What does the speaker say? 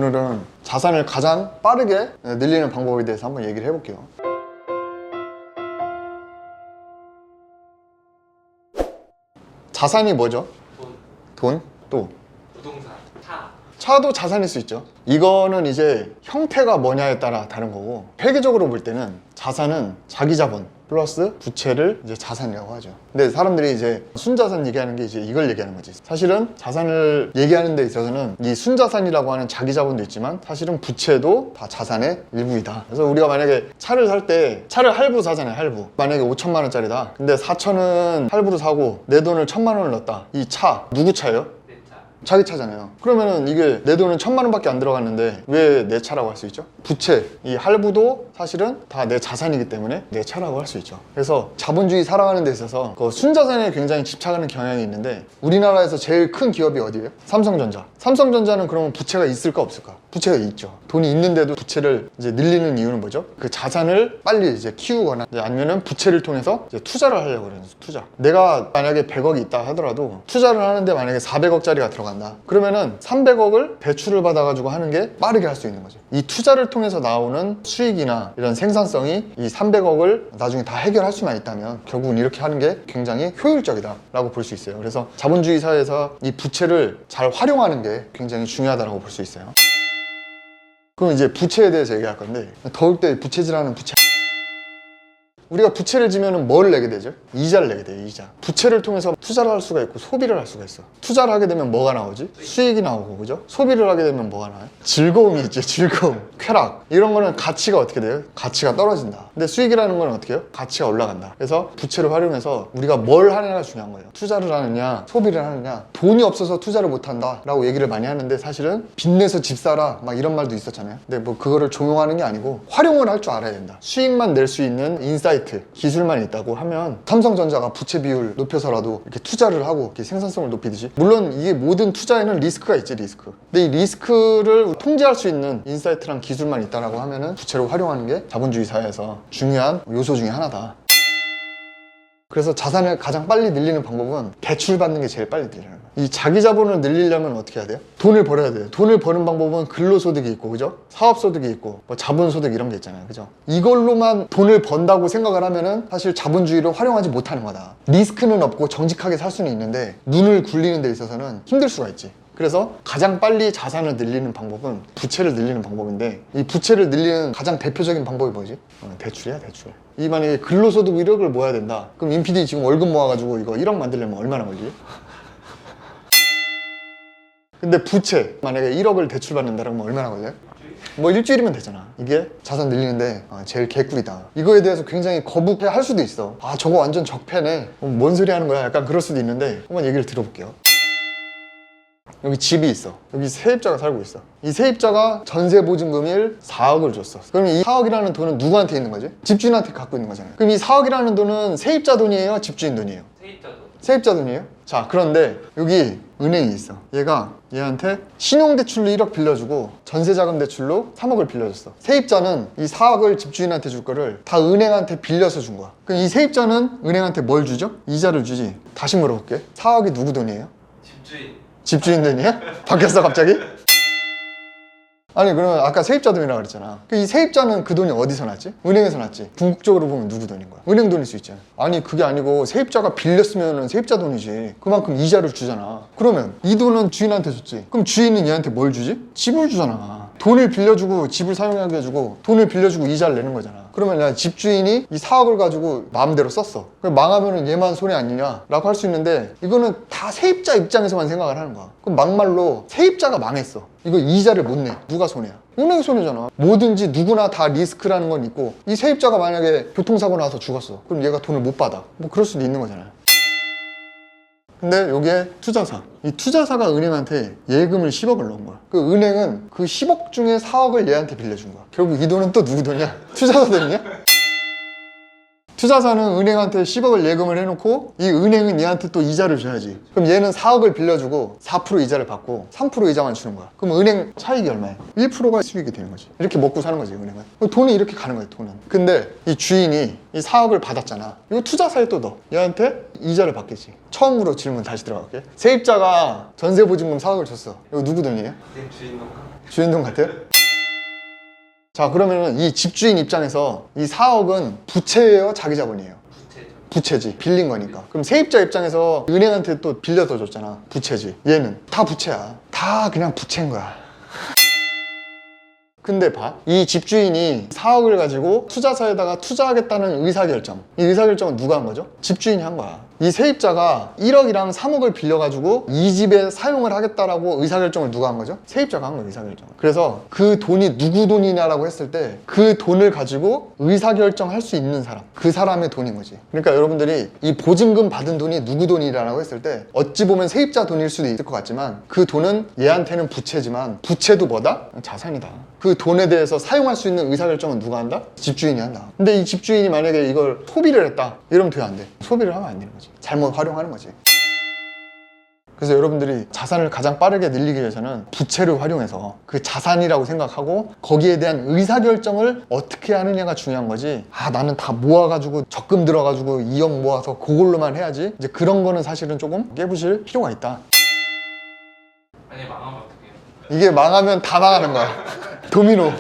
오늘은 자산을 가장 빠르게 늘리는 방법에 대해서 한번 얘기를 해볼게요. 자산이 뭐죠? 돈? 또? 부동산, 차도 자산일 수 있죠. 이거는 이제 형태가 뭐냐에 따라 다른 거고, 회계적으로 볼 때는 자산은 자기 자본 플러스 부채를 이제 자산이라고 하죠. 근데 사람들이 이제 순자산 얘기하는 게 이제 이걸 얘기하는 거지. 사실은 자산을 얘기하는 데 있어서는 이 순자산이라고 하는 자기 자본도 있지만 사실은 부채도 다 자산의 일부이다. 그래서 우리가 만약에 차를 살 때 차를 할부 사잖아요. 할부. 만약에 5천만 원짜리다. 근데 4천은 할부로 사고 내 돈을 1,000만 원을 넣었다. 이 차 누구 차예요? 자기 차잖아요. 그러면은 이게 내 돈은 1,000만 원밖에 안 들어갔는데 왜 내 차라고 할 수 있죠? 부채, 이 할부도 사실은 다 내 자산이기 때문에 내 차라고 할 수 있죠. 그래서 자본주의 살아가는 데 있어서 그 순자산에 굉장히 집착하는 경향이 있는데, 우리나라에서 제일 큰 기업이 어디예요? 삼성전자. 삼성전자는 그러면 부채가 있을까 없을까? 부채가 있죠. 돈이 있는데도 부채를 이제 늘리는 이유는 뭐죠? 그 자산을 빨리 이제 키우거나 이제 아니면은 부채를 통해서 이제 투자를 하려고 그러는 거죠. 투자. 내가 만약에 100억이 있다 하더라도 투자를 하는데 만약에 400억짜리가 들어간다. 그러면은 300억을 대출을 받아가지고 하는 게 빠르게 할 수 있는 거죠. 이 투자를 통해서 나오는 수익이나 이런 생산성이 이 300억을 나중에 다 해결할 수만 있다면 결국은 이렇게 하는 게 굉장히 효율적이다 라고 볼 수 있어요. 그래서 자본주의 사회에서 이 부채를 잘 활용하는 게 굉장히 중요하다고 볼 수 있어요. 그럼 이제 부채에 대해서 얘기할 건데, 더울 때 부채질하는 부채, 우리가 부채를 지면 뭘 내게 되죠? 이자를 내게 돼요. 이자. 부채를 통해서 투자를 할 수가 있고 소비를 할 수가 있어. 투자를 하게 되면 뭐가 나오지? 수익이 나오고, 그죠? 소비를 하게 되면 뭐가 나와요? 즐거움이 있지. 즐거움, 쾌락, 이런 거는 가치가 어떻게 돼요? 가치가 떨어진다. 근데 수익이라는 건 어떻게 해요? 가치가 올라간다. 그래서 부채를 활용해서 우리가 뭘 하느냐가 중요한 거예요. 투자를 하느냐 소비를 하느냐. 돈이 없어서 투자를 못 한다 라고 얘기를 많이 하는데, 사실은 빚내서 집 사라 막 이런 말도 있었잖아요. 근데 뭐 그거를 종용하는 게 아니고 활용을 할 줄 알아야 된다. 수익만 낼 수 있는 인사이트, 기술만 있다고 하면 삼성전자가 부채 비율 높여서라도 이렇게 투자를 하고 이렇게 생산성을 높이듯이, 물론 이게 모든 투자에는 리스크가 있지. 리스크. 근데 이 리스크를 통제할 수 있는 인사이트랑 기술만 있다라고 하면은 부채를 활용하는 게 자본주의 사회에서 중요한 요소 중에 하나다. 그래서 자산을 가장 빨리 늘리는 방법은 대출 받는 게 제일 빨리 늘리는 거예요. 이 자기 자본을 늘리려면 어떻게 해야 돼요? 돈을 벌어야 돼요. 돈을 버는 방법은 근로소득이 있고, 그죠? 사업소득이 있고, 뭐 자본소득 이런 게 있잖아요. 그죠? 이걸로만 돈을 번다고 생각을 하면은 사실 자본주의를 활용하지 못하는 거다. 리스크는 없고 정직하게 살 수는 있는데 눈을 굴리는 데 있어서는 힘들 수가 있지. 그래서 가장 빨리 자산을 늘리는 방법은 부채를 늘리는 방법인데, 이 부채를 늘리는 가장 대표적인 방법이 뭐지? 대출이야, 대출. 이 만약에 근로소득 1억을 모아야 된다. 그럼 임PD 지금 월급 모아가지고 이거 1억 만들려면 얼마나 걸리지? 근데 부채 만약에 1억을 대출받는다 그러면 얼마나 걸려요? 뭐 일주일이면 되잖아. 이게 자산 늘리는데 제일 개꿀이다. 이거에 대해서 굉장히 거부할 수도 있어. 아, 저거 완전 적폐네, 뭔 소리 하는 거야, 약간 그럴 수도 있는데, 한번 얘기를 들어볼게요. 여기 집이 있어. 여기 세입자가 살고 있어. 이 세입자가 전세보증금일 4억을 줬어. 그럼 이 4억이라는 돈은 누구한테 있는 거지? 집주인한테 갖고 있는 거잖아요. 그럼 이 4억이라는 돈은 세입자 돈이에요? 집주인 돈이에요? 세입자 돈. 세입자 돈이에요? 자, 그런데 여기 은행이 있어. 얘가 얘한테 신용대출로 1억 빌려주고 전세자금 대출로 3억을 빌려줬어. 세입자는 이 4억을 집주인한테 줄 거를 다 은행한테 빌려서 준 거야. 그럼 이 세입자는 은행한테 뭘 주죠? 이자를 주지. 다시 물어볼게. 4억이 누구 돈이에요? 집주인. 집주인 돈이야? 바뀌었어 갑자기? 아니, 그러면 아까 세입자 돈이라고 그랬잖아. 이 세입자는 그 돈이 어디서 났지? 은행에서 났지. 궁극적으로 보면 누구 돈인 거야? 은행 돈일 수 있잖아. 아니, 그게 아니고 세입자가 빌렸으면 세입자 돈이지. 그만큼 이자를 주잖아. 그러면 이 돈은 주인한테 줬지. 그럼 주인은 얘한테 뭘 주지? 집을 주잖아. 돈을 빌려주고 집을 사용하게 해주고 돈을 빌려주고 이자를 내는 거잖아. 그러면 내가 집주인이 이 4억을 가지고 마음대로 썼어. 그럼 망하면은 얘만 손해 아니냐 라고 할 수 있는데, 이거는 다 세입자 입장에서만 생각을 하는 거야. 그럼 막말로 세입자가 망했어. 이거 이자를 못 내. 누가 손해야? 은행이 손해잖아. 뭐든지 누구나 다 리스크라는 건 있고, 이 세입자가 만약에 교통사고 나서 죽었어. 그럼 얘가 돈을 못 받아. 뭐 그럴 수도 있는 거잖아요. 근데 여기에 투자사, 이 투자사가 은행한테 예금을 10억을 넣은 거야. 그 은행은 그 10억 중에 4억을 얘한테 빌려준 거야. 결국 이 돈은 또 누구 돈이야? 투자사 돈이냐? 투자사는 은행한테 10억을 예금을 해놓고 이 은행은 얘한테 또 이자를 줘야지. 그럼 얘는 4억을 빌려주고 4% 이자를 받고 3% 이자만 주는 거야. 그럼 은행 차익이 얼마야? 1%가 수익이 되는 거지. 이렇게 먹고 사는 거지, 은행은. 돈이 이렇게 가는 거야, 돈은. 근데 이 주인이 이 4억을 받았잖아. 이거 투자사에 또 넣어. 얘한테 이자를 받겠지. 처음으로 질문 다시 들어갈게. 세입자가 전세보증금 4억을 줬어. 이거 누구 돈이에요? 주인 돈 같아요? 자, 그러면은 이 집주인 입장에서 이 4억은 부채예요, 자기 자본이에요? 부채지. 빌린 거니까. 그럼 세입자 입장에서 은행한테 또 빌려서 줬잖아. 부채지. 얘는 다 부채야. 다 그냥 부채인 거야. 근데 봐. 이 집주인이 4억을 가지고 투자사에다가 투자하겠다는 의사결정. 이 의사결정은 누가 한 거죠? 집주인이 한 거야. 이 세입자가 1억이랑 3억을 빌려가지고 이 집에 사용을 하겠다라고 의사결정을 누가 한 거죠? 세입자가 한 거예요, 의사결정을. 그래서 그 돈이 누구 돈이냐라고 했을 때 그 돈을 가지고 의사결정할 수 있는 사람, 그 사람의 돈인 거지. 그러니까 여러분들이 이 보증금 받은 돈이 누구 돈이라고 했을 때 어찌 보면 세입자 돈일 수도 있을 것 같지만 그 돈은 얘한테는 부채지만 부채도 뭐다? 자산이다. 그 돈에 대해서 사용할 수 있는 의사결정은 누가 한다? 집주인이 한다. 근데 이 집주인이 만약에 이걸 소비를 했다. 이러면 돼, 안 돼? 소비를 하면 안 되는 거지. 잘못 활용하는 거지. 그래서 여러분들이 자산을 가장 빠르게 늘리기 위해서는 부채를 활용해서 그 자산이라고 생각하고 거기에 대한 의사결정을 어떻게 하느냐가 중요한 거지. 아, 나는 다 모아가지고 적금 들어가지고 2억 모아서 그걸로만 해야지. 이제 그런 거는 사실은 조금 깨부실 필요가 있다. 만약에 망하면 어떡해요? 이게 망하면 다 망하는 거야. 도미노.